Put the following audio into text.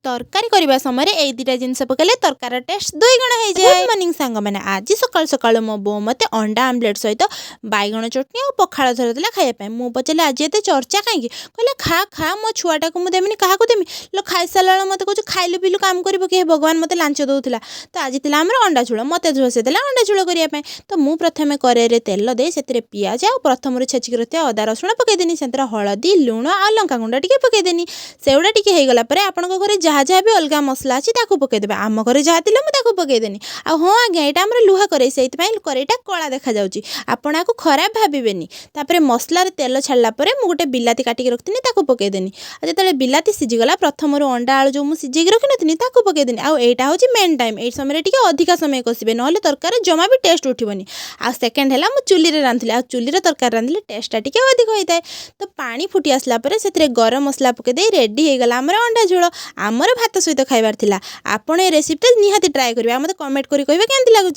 तरकारी करबा समय एई दुटा जिनस पकेले तरकार टेस्ट दुई गुण हो जाए। गुड मॉर्निंग सांग मैंने आज सकाल सकाल मो बो मते अंडा आमलेट सहित बैगण चटनी और पखाल धरला खाइबा मु पचारे आज एते चर्चा कहीं कहले खा खा मो छुआटा को देमिनी क्या देमी लो खाई सारा मत कह खाइलु पिलु काम कर भगवान मत लांच दौला तो आज थी आम अंडा झोल मत झोसेदेला अंडा झोल करने तो मु प्रथम कड़े तेल दे से पियाज आ प्रथम छेचिक रखिया अदा रसुण पकईदेनी से हलदी लुण आ लंका गुंडा टी पकईदेनी सेगुड़ा टी होगला आपण घर जहाँ जहाँ भी अलग मसला अच्छी पकईदेवे आम घर जहाँ थी मुझे पकईदेनी आ हाँ आज्ञा यहाँ आम लुहा करे से कड़ईटा कला देखा जाऊँगी आपण आपको खराब भावेनि तापर मसलार तेल छाड़ा मुझे गोटे बिलाती काटिक रखी पकईदेनी जो बिलाती सीझीगला प्रथम अंडा आलू जो मुझे सिझेक रखी नी पकईदेनी आईटा हूँ मेन टाइम ये समय अधिका समय कषे ना तरकारी जमा भी टेस्ट उठबनी आ सेकेंड है चुली रांधि आ चुलीर तरकारी रांधले टेस्टा टी अधिक होता है तो पानी फुटी आसला से गरम मसला पकईदे रेडी हो गला अंडा झोल आमर भात सहित खाइबार थिला आपण ए रेसिपी निहाती ट्राए करिवे आ मते कमेंट करी कहबे केमती लागुची।